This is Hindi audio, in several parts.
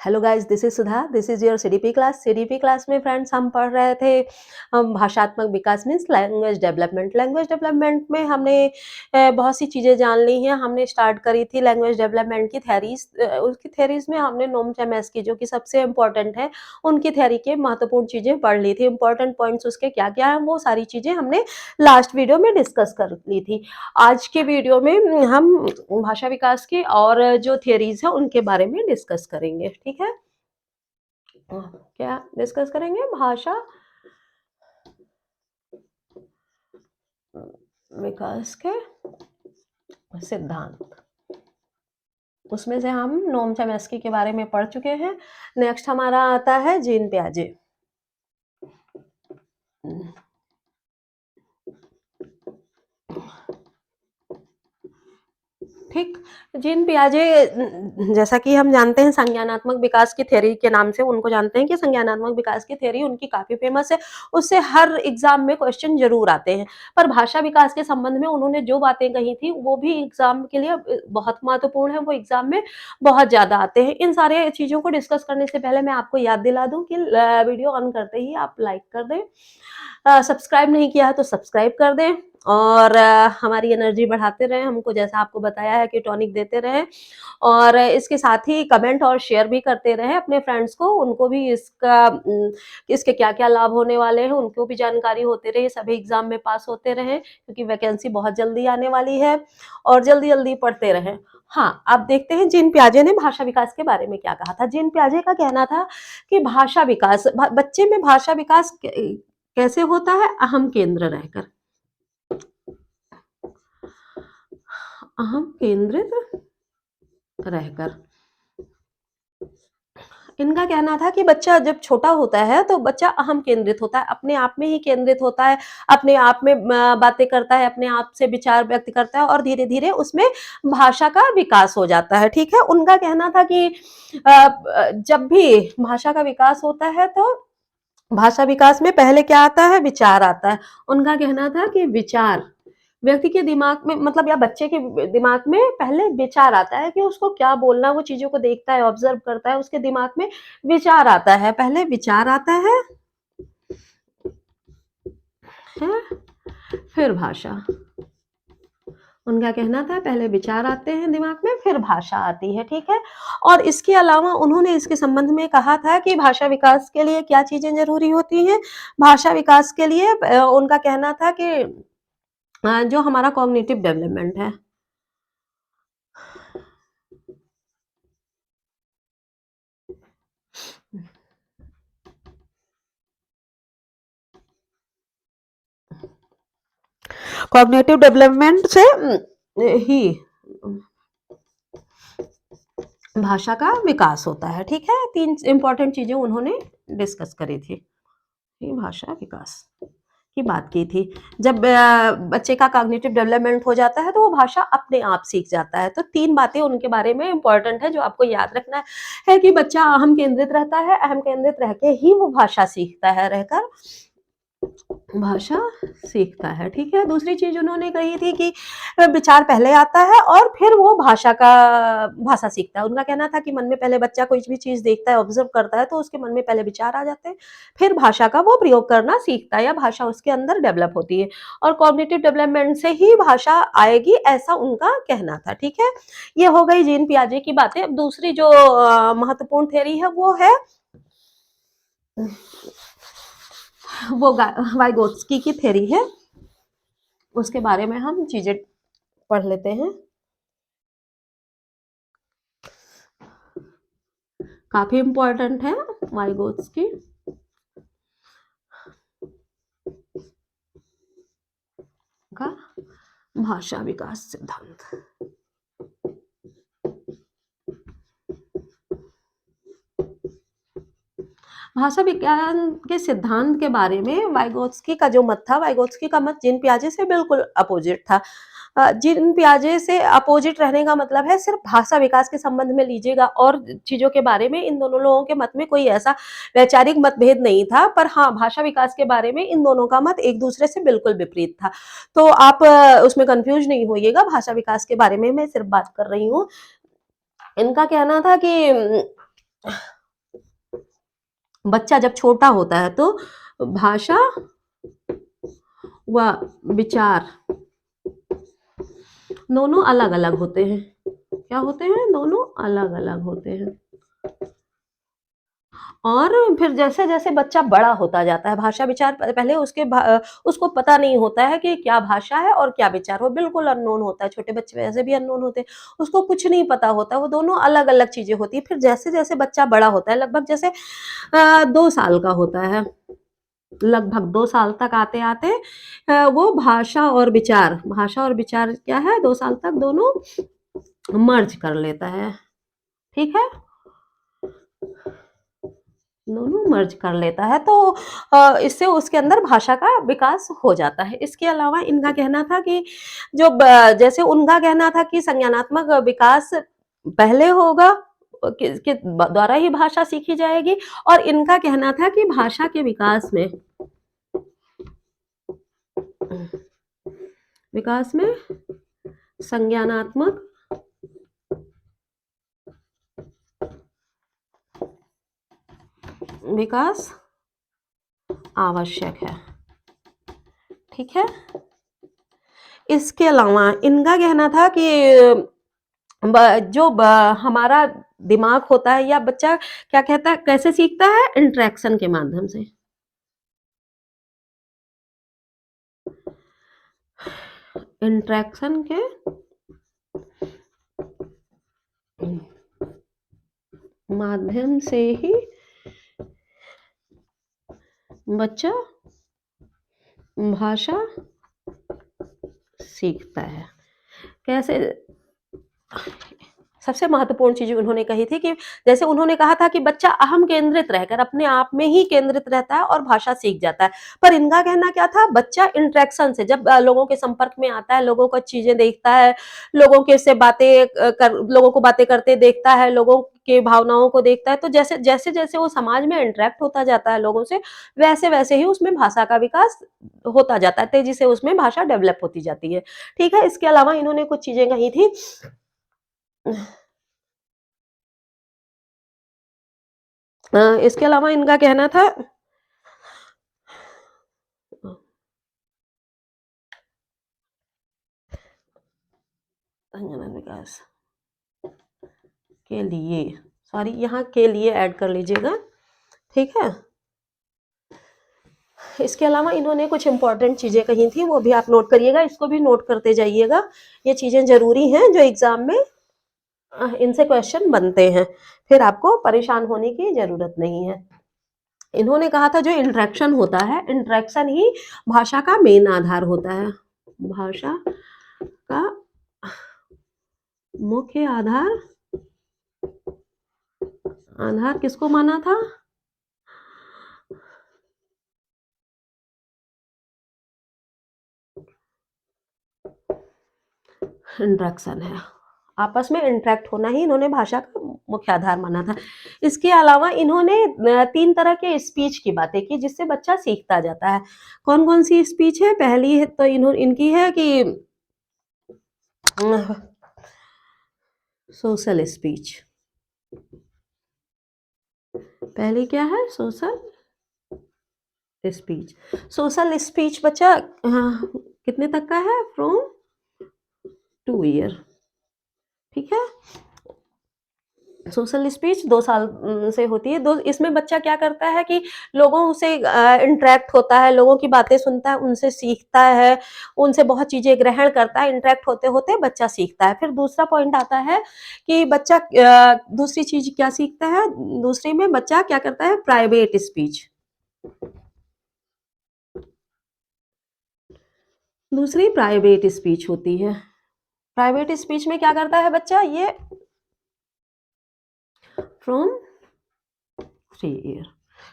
Hello guys, this is Sudha, this is your CDP class. CDP class में फ्रेंड्स हम पढ़ रहे थे भाषात्मक विकास means language development. Language development में हमने बहुत सी चीज़ें जान ली हैं। हमने स्टार्ट करी थी लैंग्वेज डेवलपमेंट की थेरीज। उसकी थेरीज में हमने नोम चॉम्स्की जो कि सबसे इम्पोर्टेंट है, उनकी थेरी के महत्वपूर्ण चीज़ें पढ़ ली थी। इंपॉर्टेंट पॉइंट्स उसके क्या क्या हैं वो सारी चीज़ें हमने लास्ट वीडियो में डिस्कस कर ली थी। आज के वीडियो में हम भाषा विकास की और जो थियरीज है उनके बारे में डिस्कस करेंगे। ठीक है, क्या डिस्कस करेंगे? भाषा विकास के सिद्धांत। उसमें से हम नोम चॉम्स्की के बारे में पढ़ चुके हैं। नेक्स्ट हमारा आता है जीन पियाजे। ठीक, जीन पियाजे जैसा कि हम जानते हैं संज्ञानात्मक विकास की थ्योरी के नाम से उनको जानते हैं कि संज्ञानात्मक विकास की थ्योरी उनकी काफी फेमस है। उससे हर एग्जाम में क्वेश्चन जरूर आते हैं। पर भाषा विकास के संबंध में उन्होंने जो बातें कही थी वो भी एग्जाम के लिए बहुत महत्वपूर्ण है, वो एग्जाम में बहुत ज्यादा आते हैं। इन सारे चीजों को डिस्कस करने से पहले मैं आपको याद दिला दूं कि वीडियो ऑन करते ही आप लाइक कर दें, सब्सक्राइब नहीं किया है तो सब्सक्राइब कर दें और हमारी एनर्जी बढ़ाते रहें, हमको जैसा आपको बताया है कि टॉनिक देते रहें और इसके साथ ही कमेंट और शेयर भी करते रहें अपने फ्रेंड्स को, उनको भी इसके क्या-क्या लाभ होने वाले हैं उनको भी जानकारी होते रहे, सभी एग्जाम में पास होते रहें क्योंकि वैकेंसी बहुत जल्दी आने वाली है और जल्दी-जल्दी पढ़ते रहें। हाँ, अब देखते हैं जीन पियाजे ने भाषा विकास के बारे में क्या कहा था। जीन पियाजे का कहना था कि भाषा विकास बच्चे में भाषा विकास कैसे होता है? अहम केंद्र रहकर, अहम केंद्रित रहकर। इनका कहना था कि बच्चा जब छोटा होता है तो बच्चा अहम केंद्रित होता है, अपने आप में ही केंद्रित होता है, अपने आप में बातें करता है, अपने आप से विचार व्यक्त करता है और धीरे धीरे उसमें भाषा का विकास हो जाता है। ठीक है, उनका कहना था कि जब भी भाषा का विकास होता है तो भाषा विकास में पहले क्या आता है? विचार आता है। उनका कहना था कि विचार व्यक्ति के दिमाग में मतलब या बच्चे के दिमाग में पहले विचार आता है कि उसको क्या बोलना, वो चीजों को देखता है, ऑब्जर्व करता है, उसके दिमाग में विचार आता है, पहले विचार आता है फिर भाषा। उनका कहना था पहले विचार आते हैं दिमाग में फिर भाषा आती है। ठीक है, और इसके अलावा उन्होंने इसके संबंध में कहा था कि भाषा विकास के लिए क्या चीजें जरूरी होती हैं। भाषा विकास के लिए उनका कहना था कि जो हमारा कॉग्निटिव डेवलपमेंट है, कॉग्निटिव डेवलपमेंट से ही भाषा का विकास होता है। ठीक है, तीन इंपॉर्टेंट चीजें उन्होंने डिस्कस करी थी, भाषा विकास की बात की थी। जब बच्चे का कॉग्निटिव डेवलपमेंट हो जाता है तो वो भाषा अपने आप सीख जाता है। तो तीन बातें उनके बारे में इंपॉर्टेंट है जो आपको याद रखना है कि बच्चा अहम केंद्रित रहता है, अहम केंद्रित रह के ही वो भाषा सीखता है, रहकर भाषा सीखता है। ठीक है, दूसरी चीज उन्होंने कही थी कि विचार पहले आता है और फिर वो भाषा सीखता है। उनका कहना था कि मन में पहले बच्चा कोई भी चीज देखता है, ऑब्जर्व करता है तो उसके मन में पहले विचार आ जाते हैं, फिर भाषा का वो प्रयोग करना सीखता है या भाषा उसके अंदर डेवलप होती है और कॉग्निटिव डेवलपमेंट से ही भाषा आएगी, ऐसा उनका कहना था। ठीक है, ये हो गई जीन पियाजे की बातें। अब दूसरी जो महत्वपूर्ण थ्योरी है वो है वाइगोत्स्की की थ्योरी है, उसके बारे में हम चीजें पढ़ लेते हैं। काफी इंपॉर्टेंट है वाइगोत्स्की का भाषा विकास सिद्धांत। भाषा विज्ञान के सिद्धांत के बारे में वाइगोत्स्की का जो मत था, वाइगोत्स्की का मत जीन पियाजे से बिल्कुल अपोजिट था। जीन पियाजे से अपोजिट रहने का मतलब है सिर्फ भाषा विकास के संबंध में लीजिएगा और चीजों के बारे में इन दोनों लोगों के मत में कोई ऐसा वैचारिक मतभेद नहीं था, पर हाँ भाषा विकास के बारे में इन दोनों का मत एक दूसरे से बिल्कुल विपरीत था। तो आप उसमें कंफ्यूज नहीं होइएगा, भाषा विकास के बारे में मैं सिर्फ बात कर रही हूँ। इनका कहना था कि बच्चा जब छोटा होता है तो भाषा व विचार दोनों अलग-अलग होते हैं। क्या होते हैं? दोनों अलग-अलग होते हैं। और फिर जैसे-जैसे बच्चा बड़ा होता जाता है, भाषा विचार पहले उसको पता नहीं होता है कि क्या भाषा है और क्या विचार, वो बिल्कुल अननोन होता है, छोटे बच्चे वैसे भी अननोन होते हैं, उसको कुछ नहीं पता होता, वो दोनों अलग-अलग चीज़ें होती हैं। फिर जैसे-जैसे बच्चा बड़ा होता है, लगभग जैसे 2 साल का होता है, लगभग 2 साल तक आते-आते वो भाषा और विचार क्या है 2 साल तक दोनों मर्ज कर लेता है, ठीक है? दोनों मर्ज कर लेता है तो इससे उसके अंदर भाषा का विकास हो जाता है। इसके अलावा इनका कहना था कि जो ब जैसे उनका कहना था कि संज्ञानात्मक विकास पहले होगा के द्वारा ही भाषा सीखी जाएगी और इनका कहना था कि भाषा के विकास में संज्ञानात्मक विकास आवश्यक है, ठीक है? इसके अलावा इनका कहना था कि हमारा दिमाग होता है या बच्चा क्या कहता है कैसे सीखता है इंटरेक्शन के माध्यम से इंटरेक्शन के माध्यम से ही बच्चा भाषा सीखता है कैसे सबसे महत्वपूर्ण चीज़ उन्होंने कही थी कि जैसे उन्होंने कहा था कि बच्चा अहम केंद्रित रहकर अपने आप में ही केंद्रित रहता है और भाषा सीख जाता है। पर इनका कहना क्या था बच्चा इंटरेक्शन से जब लोगों के संपर्क में आता है, लोगों को चीज़ें देखता है, लोगों के से बातें कर लोगों को बातें करते देखता है, लोगों के भावनाओं को देखता है, तो जैसे-जैसे वो समाज में इंटरैक्ट होता जाता है लोगों से, वैसे-वैसे ही उसमें भाषा का विकास होता जाता है, तेज़ी से उसमें भाषा डेवलप होती जाती है। ठीक है? इसके अलावा इन्होंने कुछ चीज़ें कही थी इसके अलावा इनका कहना था संज्ञानात्मक विकास के लिए सॉरी यहाँ के लिए ऐड कर लीजिएगा, ठीक है? इसके अलावा इन्होंने कुछ इम्पोर्टेंट चीज़ें कही थी, वो भी आप नोट करिएगा, इसको भी नोट करते जाइएगा। ये चीज़ें ज़रूरी हैं जो एग्ज़ाम में इनसे क्वेश्चन बनते हैं, फिर आपको परेशान होने की ज़रूरत नहीं है। इन्होंने कहा था जो इंटरेक्शन होता है, इंटरेक्शन ही भाषा का मेन आधार होता है। भाषा का मुख्य आधार किसको माना था? इंटरेक्शन है। आपस में इंटरैक्ट होना ही इन्होंने भाषा का मुख्य आधार माना था। इसके अलावा इन्होंने 3 तरह के स्पीच की बातें की जिससे बच्चा सीखता जाता है। कौन-कौन सी स्पीच है? पहली है तो इनकी है कि सोशल स्पीच। पहली क्या है? Social speech. सोशल स्पीच बच्चा कितने तक का है? फ्रॉम 2 ईयर, ठीक है? सोशल स्पीच 2 साल से होती है। दो इसमें बच्चा क्या करता है कि लोगों से इंटरैक्ट होता है, लोगों की बातें सुनता है, उनसे सीखता है, उनसे बहुत चीज़ें ग्रहण करता है, इंटरैक्ट होते-होते बच्चा सीखता है। फिर दूसरा पॉइंट आता है कि बच्चा दूसरी चीज़ क्या सीखता है? दूसरे में बच्चा क्या करता है? Private speech. दूसरी प्राइवेट स्पीच होती है। प्राइवेट स्पीच में क्या करता है बच्चा? ये फ्रॉम 3 ईयर,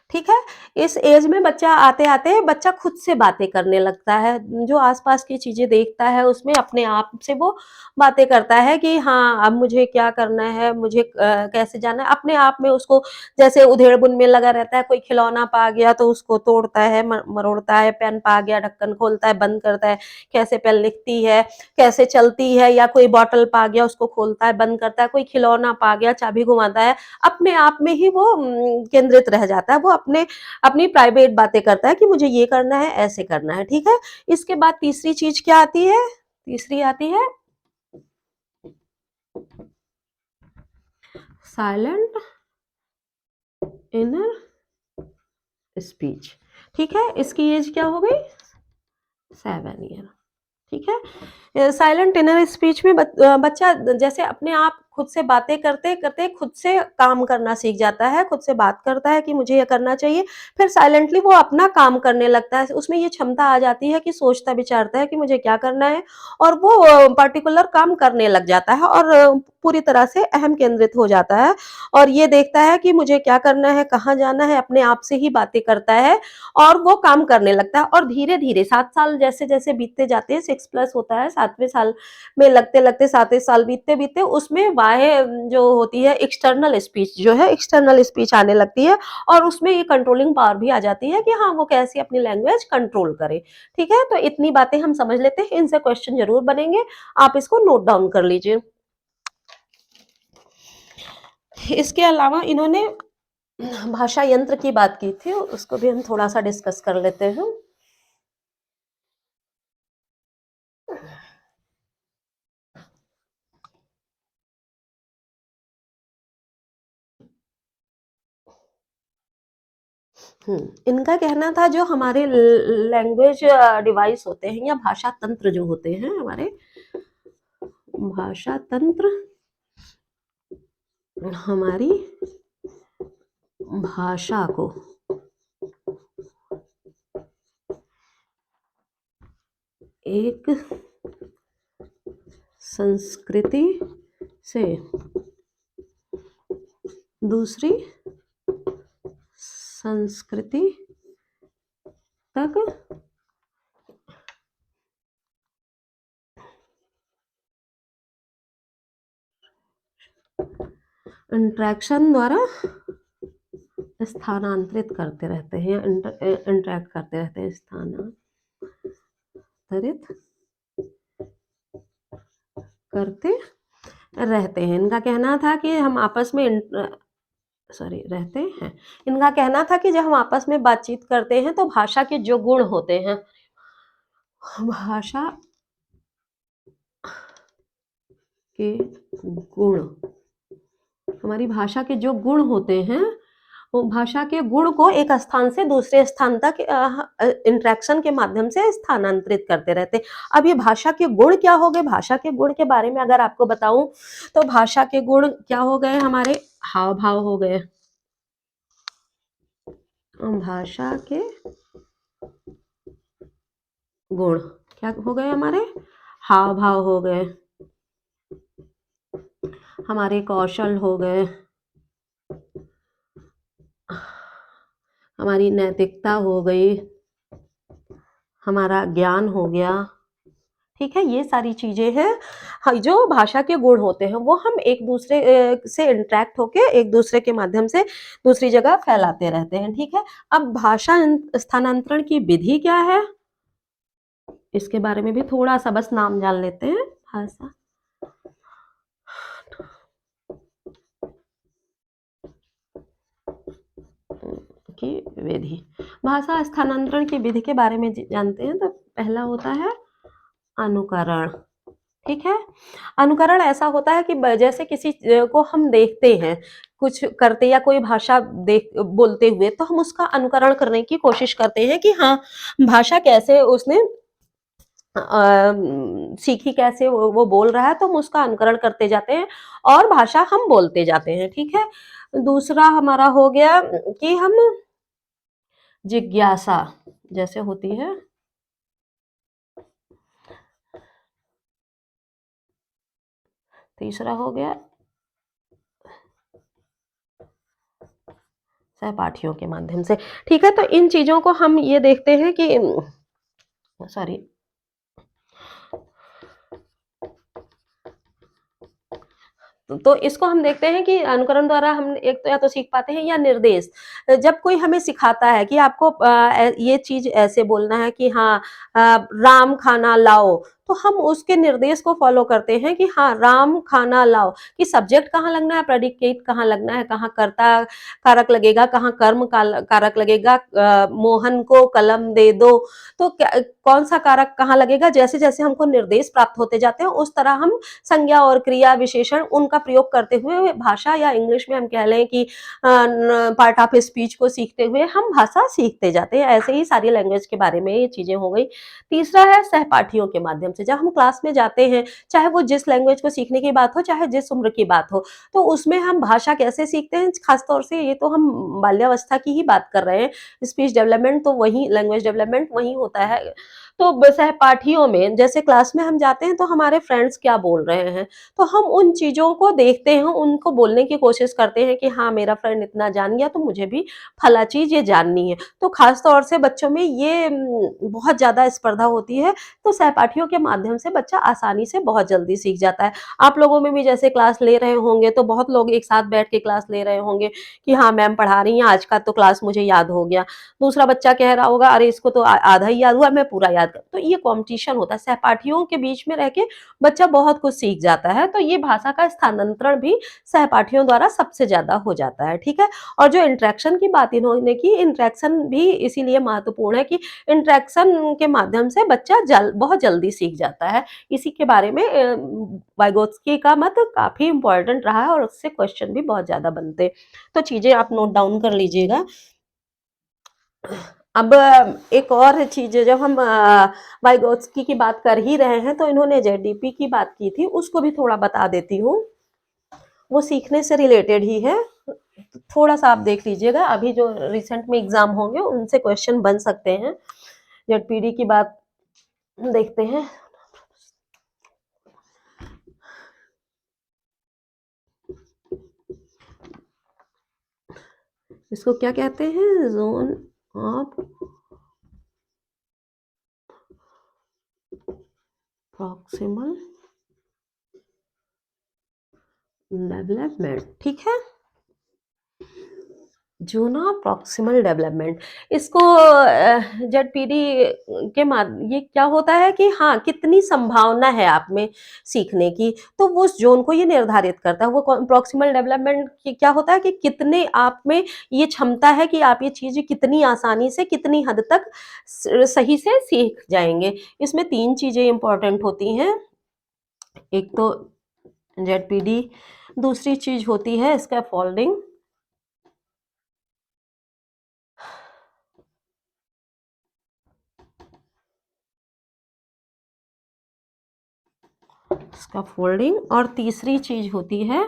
ठीक है? इस एज में बच्चा आते-आते बच्चा खुद से बातें करने लगता है। जो आस-पास की चीज़ें देखता है उसमें अपने आप से वो बातें करता है कि हाँ, अब मुझे क्या करना है, मुझे कैसे जाना है। अपने आप में उसको जैसे उधेड़-बुन में लगा रहता है, कोई खिलौना पा गया तो उसको तोड़ता है, मरोड़ता है, पेन पा गया ढक्कन खोलता है, बंद करता है, कैसे पेन लिखती है, कैसे चलती है, या कोई बॉटल पा गया उसको खोलता है, बंद करता है, कोई खिलौना पा गया, चाबी घुमाता है। अपने आप में ही वो केंद्रित रह जाता है। वो अपने अपनी प्राइवेट बातें करता है कि मुझे ये करना है, ऐसे करना है, ठीक है? इसके बाद तीसरी चीज़ क्या आती है? तीसरी आती है साइलेंट इनर स्पीच, ठीक है? इसकी एज क्या हो गई? 7 ईयर, ठीक है? साइलेंट इनर स्पीच में बच्चा जैसे अपने आप खुद से बातें करते-करते खुद से काम करना सीख जाता है, खुद से बात करता है कि मुझे ये करना चाहिए, फिर साइलेंटली वो अपना काम करने लगता है। उसमें ये क्षमता आ जाती है कि सोचता-विचारता है कि मुझे क्या करना है, और वो पर्टिकुलर काम करने लग जाता है, और पूरी तरह से अहम केंद्रित हो जाता है, और ये देखता है कि मुझे क्या करना है, कहाँ जाना है, अपने आप से ही बातें करता है, और वो काम करने लगता है। और धीरे-धीरे 7 साल जैसे-जैसे बीतते जाते हैं, 6 प्लस होता है, 7वें साल में लगते-लगते 7वें साल बीतते-बीतते उसमें बाह्य जो होती है एक्सटर्नल स्पीच जो है, एक्सटर्नल स्पीच आने लगती है, और उसमें ये कंट्रोलिंग पावर भी आ जाती है कि हाँ, वो कैसे अपनी लैंग्वेज कंट्रोल करे। ठीक है? तो इतनी बातें हम समझ लेते हैं, इनसे क्वेश्चन ज़रूर बनेंगे, आप इसको नोट डाउन कर लीजिए। इसके अलावा इन्होंने भाषा यंत्र की बात की थी, उसको भी हम थोड़ा-सा डिस्कस कर लेते हैं। इनका कहना था जो हमारे लैंग्वेज डिवाइस होते हैं या भाषा तंत्र जो होते हैं हमारे, भाषा तंत्र हमारी भाषा को एक संस्कृति से दूसरी संस्कृति तक इंट्रैक्शन द्वारा स्थानांतरित करते रहते हैं, या इंटरैक्ट करते रहते हैं, स्थानांतरित करते रहते हैं। इनका कहना था कि हम आपस में सॉरी रहते हैं। इनका कहना था कि जब हम आपस में बातचीत करते हैं तो भाषा के जो गुण होते हैं, भाषा के गुण, हमारी भाषा के जो गुण होते हैं, वो भाषा के गुण को एक स्थान से दूसरे स्थान तक इंटरेक्शन के माध्यम से स्थानांतरित करते रहते हैं। अब ये भाषा के गुण क्या हो गए? भाषा के गुण के बारे में अगर आपको बताऊं तो भाषा के गुण क्या हो गए? हमारे हाव भाव हो गए, भाषा के गुण क्या हो गए? हमारे हाव भाव हो गए, हमारे कौशल हो गए, हमारी नैतिकता हो गई, हमारा ज्ञान हो गया। ठीक है? ये सारी चीज़ें हैं हाँ, जो भाषा के गुण होते हैं वो हम एक दूसरे से इंटरैक्ट होके एक दूसरे के माध्यम से दूसरी जगह फैलाते रहते हैं। ठीक है? अब भाषा स्थानांतरण की विधि क्या है? इसके बारे में भी थोड़ा-सा बस नाम जान लेते हैं। भाषा की विधि। भाषा स्थानांतरण की विधि के बारे में जानते हैं तो पहला होता है अनुकरण। ठीक है? अनुकरण ऐसा होता है कि जैसे किसी को हम देखते हैं, कुछ करते या कोई भाषा देख बोलते हुए तो हम उसका अनुकरण करने की कोशिश करते हैं कि हाँ, भाषा कैसे उसने सीखी, कैसे वो बोल रहा है तो हम उसका अनुकरण करते जाते हैं और भाषा हम बोलते जाते हैं। ठीक है? दूसरा हमारा हो गया कि हम जिज्ञासा जैसे होती है, तीसरा हो गया सहपाठियों के माध्यम से। ठीक है, तो इन चीज़ों को हम ये देखते हैं कि सॉरी तो इसको हम देखते हैं कि अनुकरण द्वारा हम एक तो या तो सीख पाते हैं या निर्देश। जब कोई हमें सिखाता है कि आपको ये चीज़ ऐसे बोलना है कि हाँ, राम खाना लाओ, तो हम उसके निर्देश को फ़ॉलो करते हैं कि हाँ, राम खाना लाओ, कि सब्जेक्ट कहाँ लगना है, प्रेडिकेट कहाँ लगना है, कहाँ कर्ता कारक लगेगा, कहाँ कर्म कारक लगेगा, मोहन को कलम दे दो, तो क्या कौन-सा कारक कहाँ लगेगा, जैसे-जैसे हमको निर्देश प्राप्त होते जाते हैं, उस तरह हम संज्ञा और क्रिया विशेषण उनका प्रयोग करते हुए भाषा या इंग्लिश में हम कह लें कि पार्ट ऑफ स्पीच को सीखते हुए हम भाषा सीखते जाते हैं। ऐसे ही सारी लैंग्वेज के बारे में ये चीज़ें हो गई। तीसरा है सहपाठियों के माध्यम से। जब हम क्लास में जाते हैं, चाहे वो जिस लैंग्वेज को सीखने की बात हो, चाहे जिस उम्र की बात हो, तो उसमें हम भाषा कैसे सीखते हैं, खास तौर से ये तो हम बाल्यावस्था की ही बात कर रहे हैं। स्पीच डेवलपमेंट तो वहीं, लैंग्वेज डेवलपमेंट वहीं होता है। तो सहपाठियों में जैसे क्लास में हम जाते हैं तो हमारे फ्रेंड्स क्या बोल रहे हैं, तो हम उन चीज़ों को देखते हैं, उनको बोलने की कोशिश करते हैं कि हाँ, मेरा फ्रेंड इतना जान गया तो मुझे भी फला चीज़ ये जाननी है। तो खास तौर से बच्चों में ये बहुत ज़्यादा स्पर्धा होती है, तो सहपाठियों के माध्यम से बच्चा आसानी से बहुत जल्दी सीख जाता है। आप लोगों में भी जैसे क्लास ले रहे होंगे तो बहुत लोग एक साथ बैठ के क्लास ले रहे होंगे कि हाँ, मैम पढ़ा रही हैं, आज का तो क्लास मुझे याद हो गया। दूसरा बच्चा कह रहा होगा, अरे इसको तो आधा ही याद हुआ, मैं पूरा याद कर, तो ये कॉम्पिटिशन होता है। सहपाठियों के बीच में रह के बच्चा बहुत कुछ सीख जाता है, तो ये भाषा का स्थानांतरण भी सहपाठियों द्वारा सबसे ज़्यादा हो जाता है, ठीक है? और जो इंटरेक्शन की बात इन्होंने की, इंटरेक्शन भी इसीलिए महत्वपूर्ण है कि इंटरेक्शन के माध्यम से बच्चा बहुत जल्दी सीख जाता है। इसी के बारे में वाइगोत्स्की का मत काफ़ी इम्पोर्टेंट रहा है और उससे क्वेश्चन भी बहुत ज़्यादा बनते हैं। तो चीज़ें आप नोट डाउन कर लीजिएगा। अब एक और चीज़ है, जब हम वाइगोत्स्की की बात कर ही रहे हैं, तो इन्होंने जेडीपी की बात की थी, उसको भी थोड़ा बता देती हूँ। वो सीखने से रिलेटेड ही है, थोड़ा-सा आप देख लीजिएगा, अभी जो रिसेंट में एग्ज़ाम होंगे, उनसे क्वेश्चन बन सकते हैं। जेडपीडी की बात देखते हैं। इसको क्या कहते हैं? ज़ोन ऑफ प्रॉक्सिमल डेवलपमेंट, ठीक है? ज़ोन ऑफ प्रॉक्सिमल डेवलपमेंट, इसको जेडपीडी के ये क्या होता है कि हाँ, कितनी संभावना है आप में सीखने की, तो वो उस ज़ोन को ये निर्धारित करता है। वो प्रॉक्सिमल डेवलपमेंट की क्या होता है कि कितने आप में ये क्षमता है कि आप ये चीज़ कितनी आसानी से, कितनी हद तक सही से सीख जाएँगे। इसमें 3 चीज़ें इम्पोर्टेंट होती हैं। एक तो जेडपीडी, दूसरी चीज़ होती है स्कैफोल्डिंग, स्कैफोल्डिंग, और तीसरी चीज़ होती है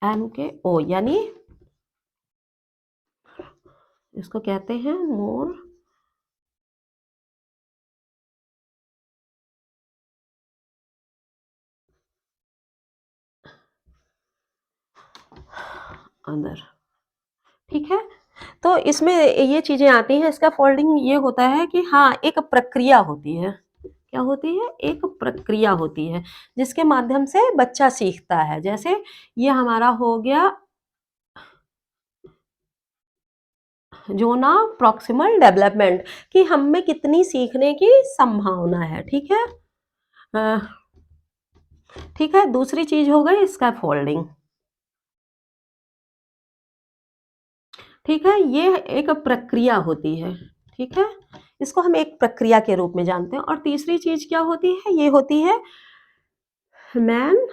एमकेओ, यानी इसको कहते हैं मोर अदर, ठीक है? तो इसमें ये चीज़ें आती हैं, स्कैफोल्डिंग ये होता है कि हाँ, एक प्रक्रिया होती है। क्या होती है? एक प्रक्रिया होती है, जिसके माध्यम से बच्चा सीखता है। जैसे ये हमारा हो गया ज़ोन ऑफ प्रॉक्सिमल डेवलपमेंट, कि हम में कितनी सीखने की संभावना है, ठीक है? अ, ठीक है, दूसरी चीज़ हो गई स्कैफोल्डिंग, ठीक है? ये एक प्रक्रिया होती है, ठीक है? इसको हम एक प्रक्रिया के रूप में जानते हैं, और तीसरी चीज़ क्या होती है? ये होती है मैन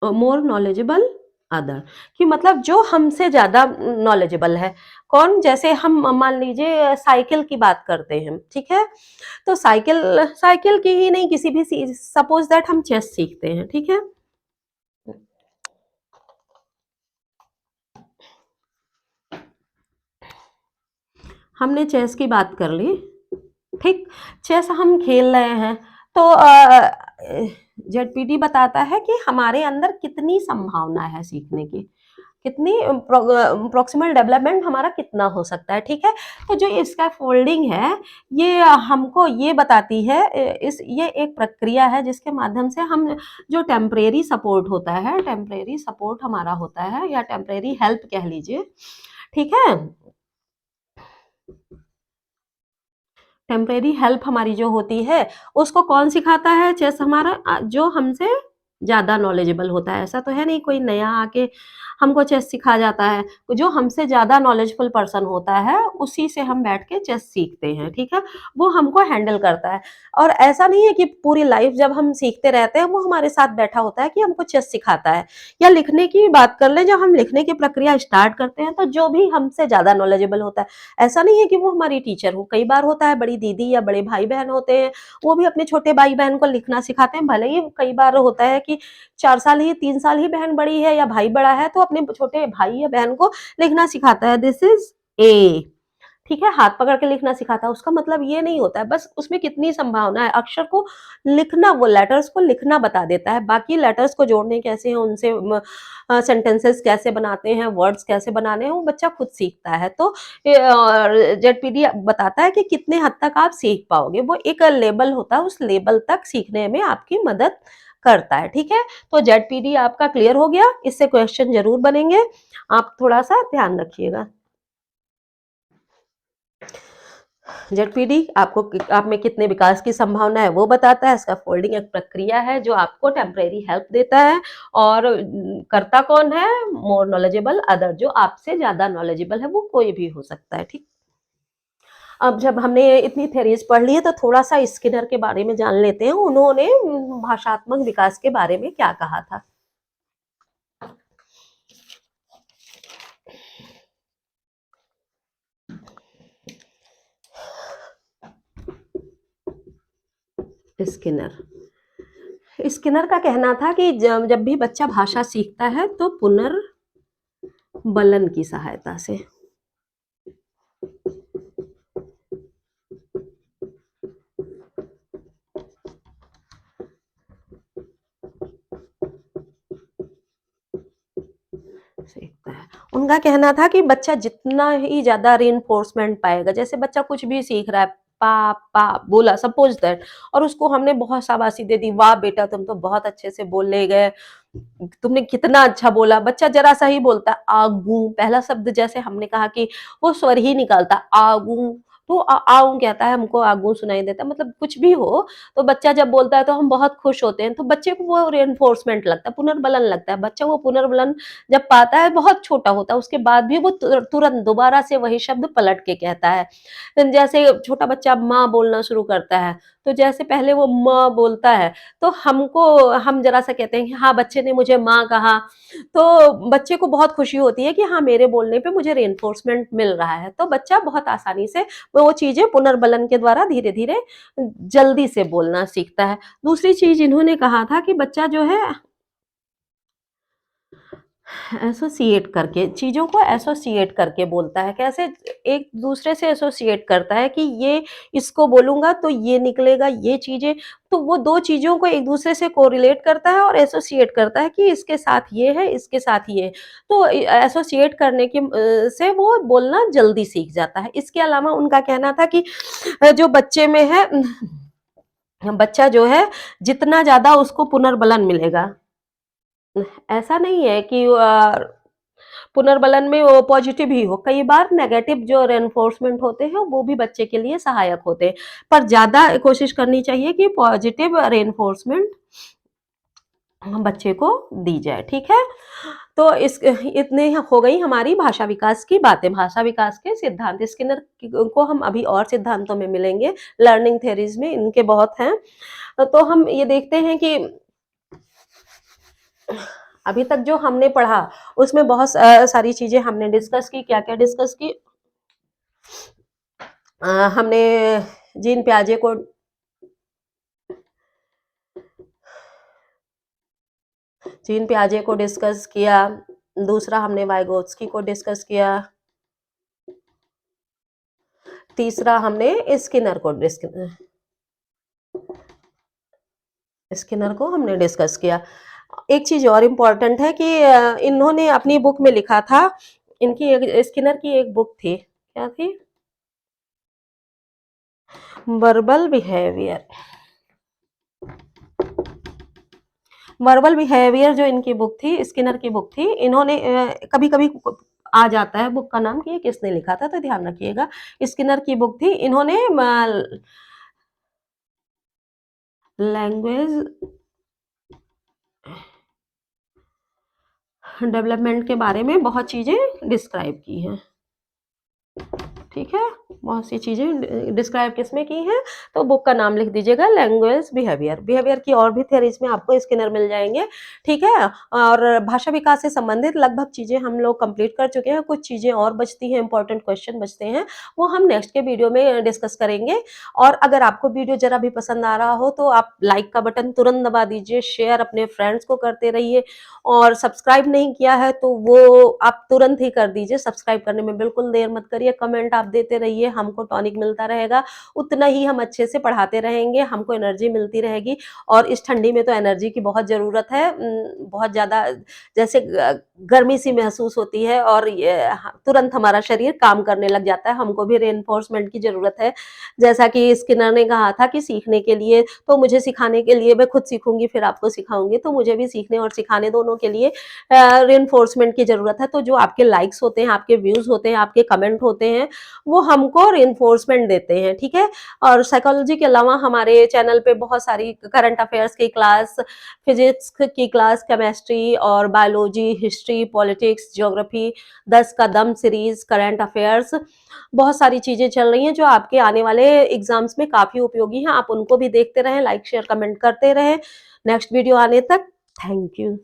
मोर नॉलेजेबल अदर, कि मतलब जो हमसे ज़्यादा नॉलेजेबल है। कौन? जैसे हम मान लीजिए साइकिल की बात करते हैं, ठीक है? तो साइकिल साइकिल की ही नहीं, किसी भी सपोज़ दैट हम चेस सीखते हैं, ठीक है? हमने चेस की बात कर ली, ठीक? चेस हम खेल रहे हैं, तो जेडपीटी बताता है कि हमारे अंदर कितनी संभावना है सीखने की। कितनी प्रॉक्सिमल डेवलपमेंट हमारा कितना हो सकता है, ठीक है। तो जो ये स्कैफोल्डिंग है, ये हमको ये बताती है, ये एक प्रक्रिया है जिसके माध्यम से हम जो टेम्परेरी सपोर्ट होता है, टेम्परेरी सपोर्ट हमारा होता है या टेम्परेरी हेल्प कह लीजिए, ठीक है। टेम्परेरी हेल्प हमारी जो होती है, उसको कौन सिखाता है? चेस हमारा जो हमसे ज़्यादा नॉलेजेबल होता है। ऐसा तो है नहीं कोई नया आके हमको चेस सिखा जाता है। जो हमसे ज़्यादा नॉलेजफुल पर्सन होता है, उसी से हम बैठ के चेस सीखते हैं, ठीक है? वो हमको हैंडल करता है। और ऐसा नहीं है कि पूरी लाइफ जब हम सीखते रहते हैं, वो हमारे साथ बैठा होता है कि हमको चेस सिखाता है। या लिखने की बात कर लें, जब हम लिखने की प्रक्रिया स्टार्ट करते हैं, तो जो भी हमसे ज़्यादा नॉलेजेबल होता है, ऐसा नहीं है कि वो हमारी टीचर हो। कई बार होता है बड़ी दीदी या बड़े भाई-बहन होते हैं, वो भी अपने छोटे भाई-बहन को लिखना सिखाते हैं। भले ही कई बार होता है कि 4 साल ही 3 साल ही बहन बड़ी है या भाई बड़ा है, तो अपने छोटे भाई या बहन को लिखना सिखाता है, दिस इज़ ए, ठीक है, हाथ पकड़ के लिखना सिखाता है। उसका मतलब ये नहीं होता है, बस उसमें कितनी संभावना है, अक्षर को लिखना, वो लेटर्स को लिखना बता देता है। बाकी लेटर्स को जोड़ने कैसे हैं, उनसे सेंटेंसेस कैसे बनाते हैं, वर्ड्स कैसे बनाने हैं, वो बच्चा खुद सीखता है। तो जेडपीडी बताता है कि कितने हद तक आप सीख पाओगे। वो एक लेवल होता है, उस लेवल तक सीखने में आपकी मदद करता है, ठीक है। तो जेडपीडी आपका क्लियर हो गया, इससे क्वेश्चन जरूर बनेंगे, आप थोड़ा सा ध्यान रखिएगा। जेडपीडी आपको आप में कितने विकास की संभावना है वो बताता है। इसका फोल्डिंग एक प्रक्रिया है जो आपको टेम्परेरी हेल्प देता है, और करता कौन है? मोर नॉलेजेबल अदर, जो आपसे ज्यादा नॉलेजेबल है, वो कोई भी हो सकता है, ठीक। अब जब हमने इतनी थेरीज पढ़ ली है, तो थोड़ा सा स्किनर के बारे में जान लेते हैं। उन्होंने भाषात्मक विकास के बारे में क्या कहा था। स्किनर स्किनर का कहना था कि जब भी बच्चा भाषा सीखता है, तो पुनर्बलन की सहायता से। सीखता है। उनका कहना था कि बच्चा जितना ही ज़्यादा रीइंफोर्समेंट पाएगा, जैसे बच्चा कुछ भी सीख रहा है, पा पा बोला, सपोज दैट, और उसको हमने बहुत शाबाशी दे दी, वाह बेटा तुम तो बहुत अच्छे से बोल ले गए, तुमने कितना अच्छा बोला। बच्चा जरा सा ही बोलता आगू, पहला शब्द जैसे हमने कहा कि वो स्वर ही निकालता आगू, तो आऊ कहता है, हमको आगू सुनाई देता है, मतलब कुछ भी हो, तो बच्चा जब बोलता है तो हम बहुत खुश होते हैं। तो बच्चे को वो रेनफोर्समेंट लगता है, पुनर्बलन लगता है। बच्चा वो पुनर्बलन जब पाता है, बहुत छोटा होता है, उसके बाद भी वो तुरंत दोबारा से वही शब्द पलट के कहता है। जैसे छोटा बच्चा माँ बोलना शुरू करता है, तो जैसे पहले वो माँ बोलता है, तो हम जरा सा कहते हैं कि हाँ बच्चे ने मुझे माँ कहा, तो बच्चे को बहुत खुशी होती है कि हाँ मेरे बोलने पे मुझे रेनफोर्समेंट मिल रहा है। तो बच्चा बहुत आसानी से वो चीजें पुनर्बलन के द्वारा धीरे धीरे जल्दी से बोलना सीखता है। दूसरी चीज इन्होंने कहा था कि बच्चा जो है एसोसिएट करके, चीजों को एसोसिएट करके बोलता है। कैसे? एक दूसरे से एसोसिएट करता है कि ये इसको बोलूंगा तो ये निकलेगा, ये चीजें, तो वो दो चीजों को एक दूसरे से कोरिलेट करता है और एसोसिएट करता है कि इसके साथ ये है, इसके साथ ये है। तो एसोसिएट करने की से वो बोलना जल्दी सीख जाता है। इसके अलावा उनका कहना था कि जो बच्चे में है, बच्चा जो है जितना ज्यादा उसको पुनर्बलन मिलेगा, ऐसा नहीं है कि पुनर्बलन में वो पॉजिटिव ही हो, कई बार नेगेटिव जो रेनफोर्समेंट होते हैं वो भी बच्चे के लिए सहायक होते हैं, पर ज्यादा कोशिश करनी चाहिए कि पॉजिटिव रेनफोर्समेंट बच्चे को दी जाए, ठीक है। तो इस इतने हो गई हमारी भाषा विकास की बातें, भाषा विकास के सिद्धांत। स्किनर को हम अभी और सिद्धांतों में मिलेंगे, लर्निंग थेरीज में इनके बहुत हैं। तो हम ये देखते हैं कि अभी तक जो हमने पढ़ा, उसमें बहुत सारी चीजें हमने डिस्कस की। क्या क्या डिस्कस की? हमने जीन प्याजे को डिस्कस किया। दूसरा हमने वाइगोत्स्की को डिस्कस किया। तीसरा हमने स्किनर को हमने डिस्कस किया। एक चीज़ और इम्पोर्टेंट है कि इन्होंने अपनी बुक में लिखा था, इनकी एक स्किनर की एक बुक थी, क्या थी? Verbal behaviour. वर्बल बिहेवियर जो इनकी बुक थी, स्किनर की बुक थी, इन्होंने कभी-कभी आ जाता है बुक का नाम कि ये किसने लिखा था, तो ध्यान रखिएगा। स्किनर की बुक थी, इन्होंने लैंग्वेज डेवलपमेंट के बारे में बहुत चीज़ें डिस्क्राइब की हैं। ठीक है? बहुत सी चीज़ें डिस्क्राइब किसमें की हैं, तो बुक का नाम लिख दीजिएगा लैंग्वेज बिहेवियर। बिहेवियर की और भी थ्योरीज़ में आपको स्किनर मिल जाएँगे, ठीक है? और भाषा विकास से संबंधित लगभग चीज़ें हम लोग कंप्लीट कर चुके हैं, कुछ चीज़ें और बचती हैं, इम्पोर्टेंट क्वेश्चन बचते हैं, वो हम नेक्स्ट के वीडियो में डिस्कस करेंगे। और अगर आपको वीडियो ज़रा भी पसंद आ रहा हो, तो आप लाइक का बटन तुरंत दबा दीजिए, शेयर अपने फ्रेंड्स को करते रहिए और सब्सक्राइब नहीं किया है, तो वो आप तुरंत ही कर दीजिए, सब्सक्राइब करने में बिल्कुल देर मत करिए, कमेंट आप देते रहिए, हमको टॉनिक मिलता रहेगा, उतना ही हम अच्छे से पढ़ाते रहेंगे, हमको एनर्जी मिलती रहेगी और इस ठंडी में तो एनर्जी की बहुत ज़रूरत है। बहुत ज़्यादा जैसे गर्मी सी महसूस होती है और ये तुरंत हमारा शरीर काम करने लग जाता है, हमको भी रेनफोर्समेंट की ज़रूरत है। जैसा कि स्किनर ने कहा था कि सीखने के लिए, तो मुझे सिखाने के लिए मैं खुद सीखूँगी फिर आपको सिखाऊँगी, तो मुझे भी सीखने और सिखाने दोनों के लिए रिइंफोर्समेंट की ज़रूरत है। तो जो आपके लाइक्स होते हैं, आपके व्यूज़ होते हैं, आपके कमेंट होते हैं, वो हमको रिइंफोर्समेंट देते हैं, ठीक है? और साइकोलॉजी के अलावा हमारे चैनल पे बहुत सारी करंट अफेयर्स की क्लास, फिजिक्स की क्लास, केमिस्ट्री और बायोलॉजी, हिस्ट्री, पॉलिटिक्स, ज्योग्राफी, 10 का दम सीरीज़, करंट अफेयर्स, बहुत सारी चीज़ें चल रही हैं जो आपके आने वाले एग्ज़ाम्स में काफ़ी उपयोगी हैं। आप उनको भी देखते रहें, लाइक, शेयर, कमेंट करते रहें। नेक्स्ट वीडियो आने तक थैंक यू।